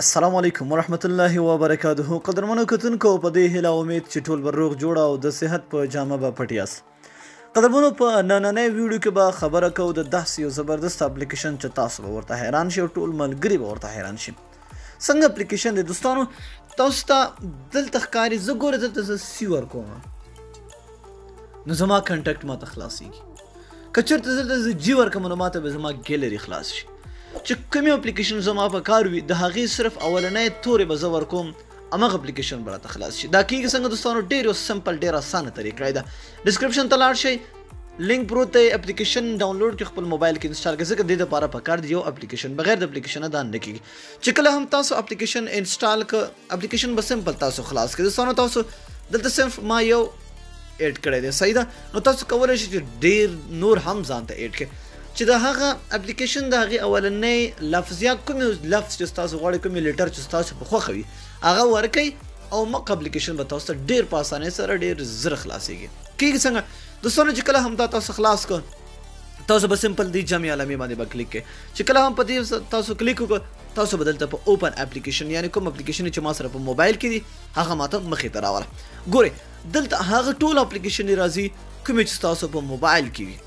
السلام علیکم ورحمت الله وبرکاته. قدرمنو کتونکو په دې هیله امید چې ټول به روغ جوړ او د صحت په جامه به پټ یاست. قدرمنو په نننۍ ویډیو کې به خبره کوو د داسې یو زبردست اپلیکیشن چې تاسو به ورته حیران شئ او ټول ملګري به ورته حیران شي. څنګه اپلیکیشن دی دوستانو؟ تاسو ته دلته ښکاري زه ګورې دلته زه سی ورکوم نو زما کنټکټ ماته خلاصیږي. که چېرته دلته زه جي ورکوم نو ماته به زما ګیلري خلاص شي. چې کومې اپلیکیشن زما په کار وي د هغې صرف اولنۍ تورې به زه ورکوم همغه اپلیکیشن به راته خلاص شي. دا کېږي څنګه دوستانو؟ ډېر یو سمپل ډېر اسانه طریقه ده. ډسکرپشن ته لاړ شئ، لینک پروت دی، اپلیکیشن ډاونلوډ کړئ، خپل موبایل کې انسټال کړئ. ځکه دې دپاره پکار دی یو اپلیکیشن، بغیر د اپلیکیشنه دا نه کېږي. چې کله هم تاسو اپلیکیشن انسټال کړه اپلیکیشن به سمپل تاسو خلاص کړئ. دوستانو تاسو دلته صرف ما یو ایډ کړی دی، صحیح ده؟ نو تاسو کولی شئ چې ډېر نور هم ځان ته ایډ کړئ چې د هغه اپلیکیشن د هغې اولنۍ لفظ یا کومې لفظ چې ستاسو غواړئ، کومې لیټر چې ستاسو په خوښه وي هغه ورکئ او مقه اپلیکیشن به تاسو ته ډېر په اسانۍ سره ډېر زر خلاصېږي. کېږي څنګه دوستانو؟ چې کله هم دا تاسو خلاص کړه تاسو به سمپل دې جمع علامې باندې به کلیک کړئ. چې کله هم په دې تاسو کلیک وکړه تاسو به دلته په اوپن اپلیکیشن یعنې کوم اپلیکیشن چې ما سره په موبایل کې دي هغه ماته مخې ته راوله. ګورئ دلته هغه ټول اپلیکیشنې راځي کومې چې تاسو په موبایل کې وي.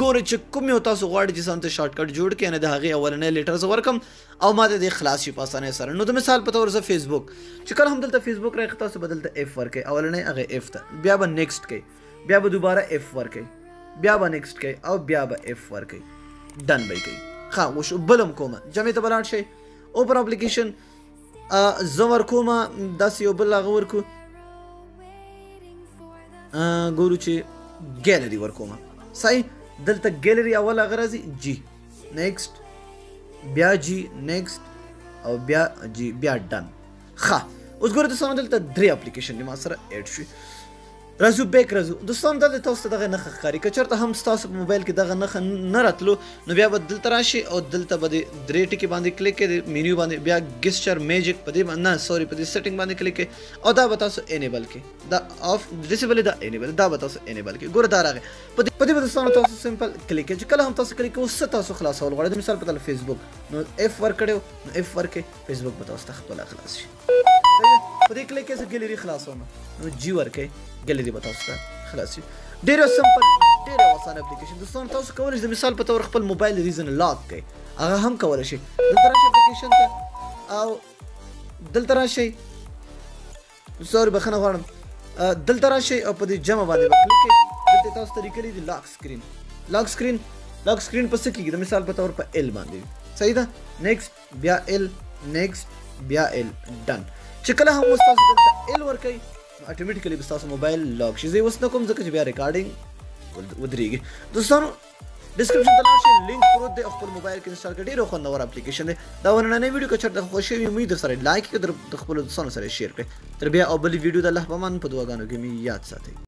ګورئ چې کوم یو تاسو غواړئ چې ځان ته شارټکټ جوړ کړئ، یعنې د هغې اولنۍ لیټر زه ورکړم او ما ته دې خلاص شي په اسانۍ سره. نو د مثال په طور زه فیسبوک، چې کله هم دلته فیسبوک راغی تاسو به دلته اف ورکئ، اولنۍ هغې اف ته، بیا به نیکسټ کوئ، بیا به دوباره اف ورکئ، بیا به نیکسټ کوئ او بیا به اف ورکئ، ډن به یې کوئ. ښه وشو. بل هم کومه جمعې ته به لاړ شئ، اوپن اپلیکیشن زه ورکومه داسې یو بل هغه ورکو، ګورو چې ګیلري ورکومه. صحیح، دلته ګیلري اول هغه راځي جي، نیکسټ، بیا جي، نیکسټ او بیا جي، بیا ډن. ښه اوس ګورئ دوستانو دلته درې اپلیکیشن دي ما سره ایډ شوي. راځو بیک راځو. دوستانو دلته تاسو ته دغه نښه ښکاري. که چېرته هم ستاسو په موبایل کې دغه نښه نه راتلو نو بیا به دلته راشي او دلته به د درې ټکي باندې کلیک کړئ، مینیو باندې بیا ګسچر میجیک په دې باندې نه سوري په دې سیټینګ باندې کلیک کړئ او دا به تاسو انیبل کړئ. دا آف ډسیبل دا انیبل، دا به تاسو انیبل کړئ. ګوره دا راغی. په دې به دوستانو تاسو سمپل کلیک کړئ. چې کله هم تاسو کلیک کوئ څه تاسو خلاصول غواړئ، د مثال په توګه فیسبوک نو اف ورکړئ نو اف ورکړئ، فیسبوک به تاسو ته خپله خلاص شي. په دې کلیک کې زه ګیلري خلاصوم نو جي ورکئ، ګیلري به تاسو ته خلاص شي. ډېر یو سمپل ډېر یو اسانه اپلیکیشن. دوستانو تاسو کولی شئ د مثال په طور خپل موبایل ریزن لاک کړئ، هغه هم کولی شئ. دلته راشئ اپلیکیشن ته او دلته راشئ، سوري بخښنه غواړم، دلته راشئ او په دې جمع باندې به کلیک کړئ. دلته تاسو ته لیکلي دي لاک سکرین. لاک سکرین په څه کېږي؟ د مثال په طور په ایل باندې، صحیح ده؟ نیکسټ، بیا ایل، نیکسټ، بیا ایل، ډن. چې کله هم اوس تاسو دلته ایل ورکئ اټومیټیکلی به ستاسو موبایل لاک شي. زه یې اوس نه کوم ځکه چې بیا ریکارډینګ ودرېږي. دوستانو ډسکرپشن ته لاړ شئ، لینک پروت دی او خپل موبایل کې انسټال کړئ. ډېر خوندور اپلیکیشن دی. دا نننۍ ویډیو که چېرته خوښ شوي امید درسره لایک کړئ، د خپلو دوستانو سره یې شیر کړئ. تر بیا او بلې ویډیو د الله په امان په دعاګانو کې مې یاد ساتئ.